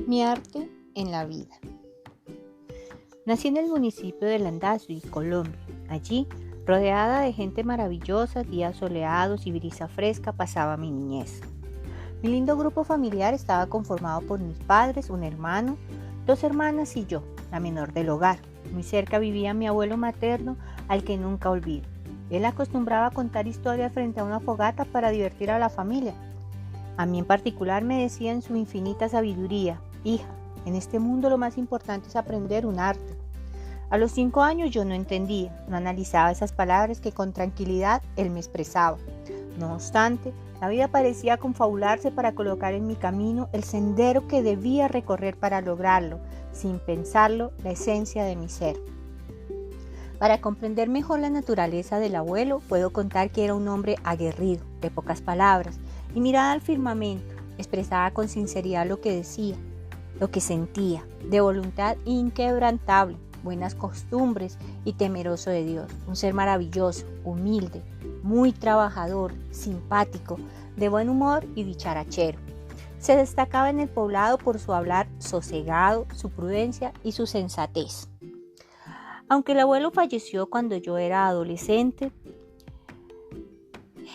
Mi arte en la vida. Nací en el municipio de Landazuri, Colombia. Allí, rodeada de gente maravillosa, días soleados y brisa fresca, pasaba mi niñez. Mi lindo grupo familiar estaba conformado por mis padres, un hermano, 2 hermanas y yo, la menor del hogar. Muy cerca vivía mi abuelo materno, al que nunca olvido. Él acostumbraba a contar historias frente a una fogata para divertir a la familia. A mí en particular me decía en su infinita sabiduría: hija, en este mundo lo más importante es aprender un arte. A los 5 años yo no entendía, no analizaba esas palabras que con tranquilidad él me expresaba. No obstante, la vida parecía confabularse para colocar en mi camino el sendero que debía recorrer para lograrlo, sin pensarlo, la esencia de mi ser. Para comprender mejor la naturaleza del abuelo, puedo contar que era un hombre aguerrido, de pocas palabras, y mirada al firmamento, expresaba con sinceridad lo que decía, lo que sentía, de voluntad inquebrantable, buenas costumbres y temeroso de Dios. Un ser maravilloso, humilde, muy trabajador, simpático, de buen humor y dicharachero. Se destacaba en el poblado por su hablar sosegado, su prudencia y su sensatez. Aunque el abuelo falleció cuando yo era adolescente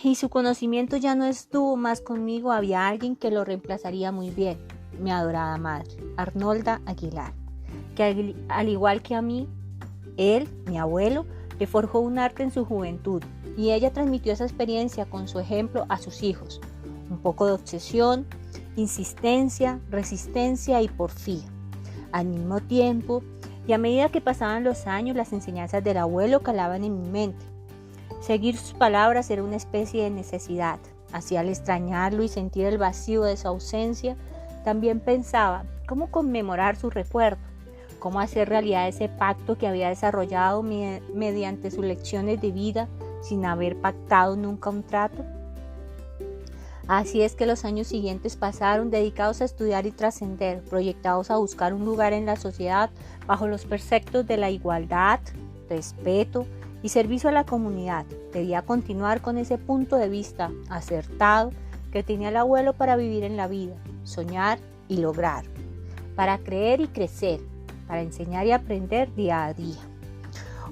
y su conocimiento ya no estuvo más conmigo, había alguien que lo reemplazaría muy bien, mi adorada madre, Arnolda Aguilar, que al igual que a mí, él, mi abuelo, le forjó un arte en su juventud y ella transmitió esa experiencia con su ejemplo a sus hijos. Un poco de obsesión, insistencia, resistencia y porfía. Al mismo tiempo, y a medida que pasaban los años, las enseñanzas del abuelo calaban en mi mente. Seguir sus palabras era una especie de necesidad. Así, al extrañarlo y sentir el vacío de su ausencia, también pensaba cómo conmemorar su recuerdo, cómo hacer realidad ese pacto que había desarrollado mediante sus lecciones de vida sin haber pactado nunca un trato. Así es que los años siguientes pasaron dedicados a estudiar y trascender, proyectados a buscar un lugar en la sociedad bajo los preceptos de la igualdad, respeto y servicio a la comunidad. Debía continuar con ese punto de vista acertado que tenía el abuelo para vivir en la vida, soñar y lograr, para creer y crecer, para enseñar y aprender día a día.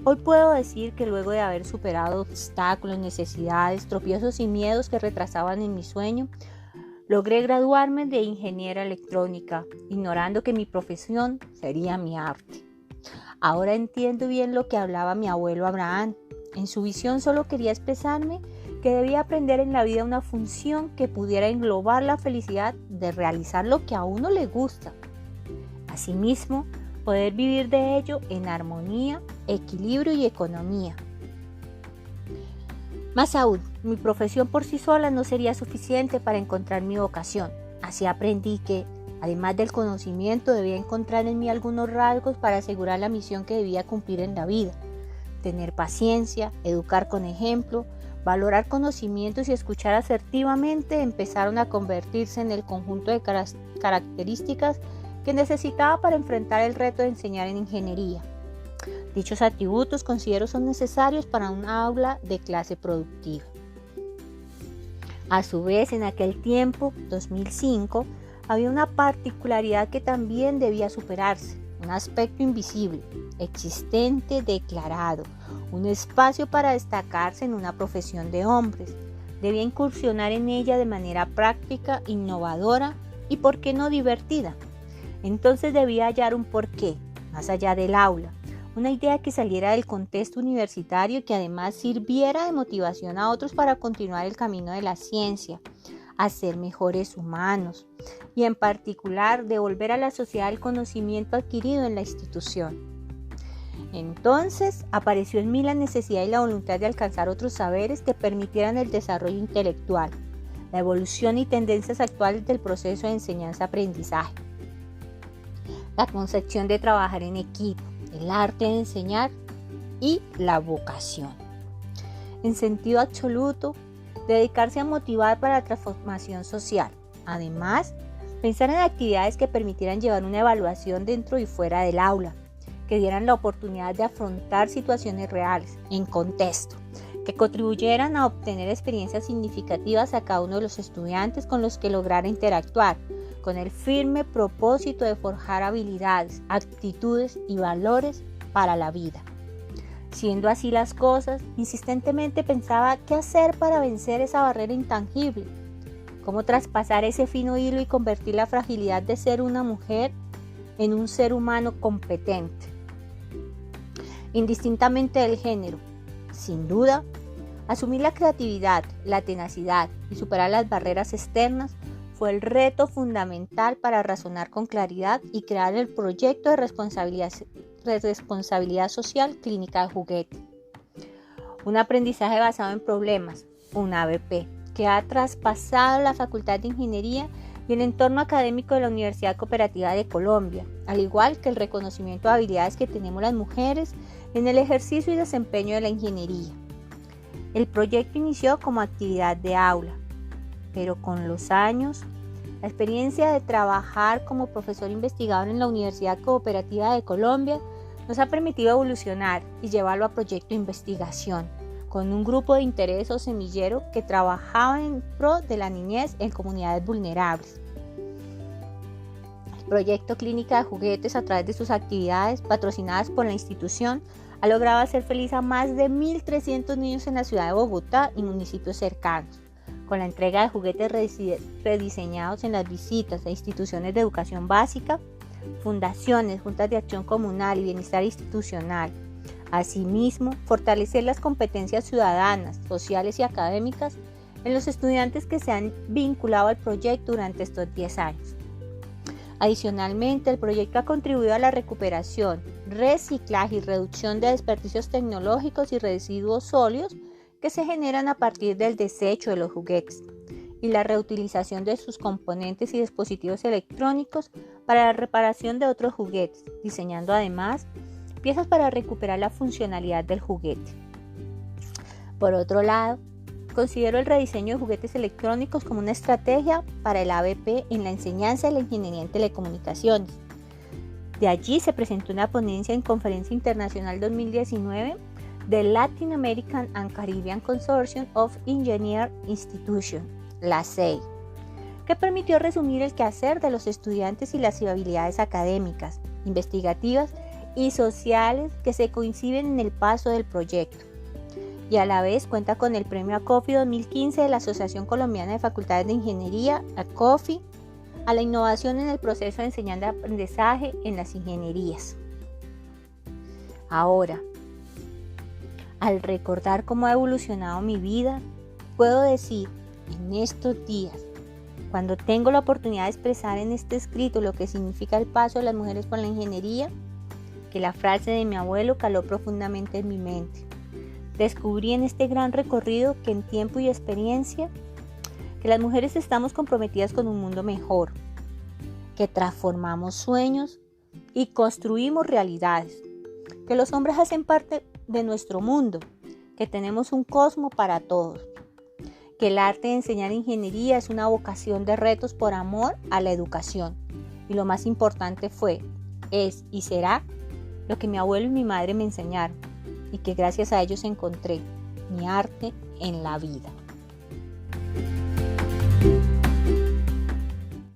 Hoy puedo decir que luego de haber superado obstáculos, necesidades, tropiezos y miedos que retrasaban en mi sueño, logré graduarme de ingeniera electrónica, ignorando que mi profesión sería mi arte. Ahora entiendo bien lo que hablaba mi abuelo Abraham. En su visión solo quería expresarme que debía aprender en la vida una función que pudiera englobar la felicidad de realizar lo que a uno le gusta. Asimismo, poder vivir de ello en armonía, equilibrio y economía. Más aún, mi profesión por sí sola no sería suficiente para encontrar mi vocación. Así aprendí que, además del conocimiento, debía encontrar en mí algunos rasgos para asegurar la misión que debía cumplir en la vida. Tener paciencia, educar con ejemplo, valorar conocimientos y escuchar asertivamente empezaron a convertirse en el conjunto de características que necesitaba para enfrentar el reto de enseñar en ingeniería. Dichos atributos considero son necesarios para un aula de clase productiva. A su vez, en aquel tiempo, 2005, había una particularidad que también debía superarse, un aspecto invisible, existente, declarado, un espacio para destacarse en una profesión de hombres. Debía incursionar en ella de manera práctica, innovadora y, ¿por qué no, divertida? Entonces debía hallar un porqué, más allá del aula, una idea que saliera del contexto universitario y que además sirviera de motivación a otros para continuar el camino de la ciencia, a ser mejores humanos y en particular devolver a la sociedad el conocimiento adquirido en la institución. Entonces apareció en mí la necesidad y la voluntad de alcanzar otros saberes que permitieran el desarrollo intelectual, la evolución y tendencias actuales del proceso de enseñanza-aprendizaje, la concepción de trabajar en equipo, el arte de enseñar y la vocación. En sentido absoluto, dedicarse a motivar para la transformación social. Además, pensar en actividades que permitieran llevar una evaluación dentro y fuera del aula, que dieran la oportunidad de afrontar situaciones reales, en contexto, que contribuyeran a obtener experiencias significativas a cada uno de los estudiantes con los que lograra interactuar, con el firme propósito de forjar habilidades, actitudes y valores para la vida. Siendo así las cosas, insistentemente pensaba qué hacer para vencer esa barrera intangible, cómo traspasar ese fino hilo y convertir la fragilidad de ser una mujer en un ser humano competente, indistintamente del género. Sin duda, asumir la creatividad, la tenacidad y superar las barreras externas fue el reto fundamental para razonar con claridad y crear el proyecto de responsabilidad social clínica de juguete. Un aprendizaje basado en problemas, un ABP, que ha traspasado la Facultad de Ingeniería y el entorno académico de la Universidad Cooperativa de Colombia, al igual que el reconocimiento de habilidades que tenemos las mujeres en el ejercicio y desempeño de la ingeniería. El proyecto inició como actividad de aula, pero con los años, la experiencia de trabajar como profesor investigador en la Universidad Cooperativa de Colombia nos ha permitido evolucionar y llevarlo a proyecto de investigación, con un grupo de interés o semillero que trabajaba en pro de la niñez en comunidades vulnerables. El proyecto Clínica de Juguetes, a través de sus actividades patrocinadas por la institución, ha logrado hacer feliz a más de 1.300 niños en la ciudad de Bogotá y municipios cercanos, con la entrega de juguetes rediseñados en las visitas a instituciones de educación básica, fundaciones, juntas de acción comunal y bienestar institucional. Asimismo, fortalecer las competencias ciudadanas, sociales y académicas en los estudiantes que se han vinculado al proyecto durante estos 10 años. Adicionalmente, el proyecto ha contribuido a la recuperación, reciclaje y reducción de desperdicios tecnológicos y residuos sólidos que se generan a partir del desecho de los juguetes y la reutilización de sus componentes y dispositivos electrónicos para la reparación de otros juguetes, diseñando además piezas para recuperar la funcionalidad del juguete. Por otro lado, considero el rediseño de juguetes electrónicos como una estrategia para el ABP en la enseñanza de la ingeniería en telecomunicaciones. De allí se presentó una ponencia en Conferencia Internacional 2019 del Latin American and Caribbean Consortium of Engineering Institutions, la CEI, que permitió resumir el quehacer de los estudiantes y las habilidades académicas, investigativas y sociales que se coinciden en el paso del proyecto, y a la vez cuenta con el Premio ACOFI 2015 de la Asociación Colombiana de Facultades de Ingeniería, ACOFI, a la innovación en el proceso de enseñanza-aprendizaje en las ingenierías. Ahora, al recordar cómo ha evolucionado mi vida, puedo decir en estos días, cuando tengo la oportunidad de expresar en este escrito lo que significa el paso de las mujeres por la ingeniería, que la frase de mi abuelo caló profundamente en mi mente. Descubrí en este gran recorrido que en tiempo y experiencia, que las mujeres estamos comprometidas con un mundo mejor, que transformamos sueños y construimos realidades, que los hombres hacen parte de nuestro mundo, que tenemos un cosmos para todos, que el arte de enseñar ingeniería es una vocación de retos por amor a la educación, y lo más importante fue, es y será lo que mi abuelo y mi madre me enseñaron, y que gracias a ellos encontré mi arte en la vida.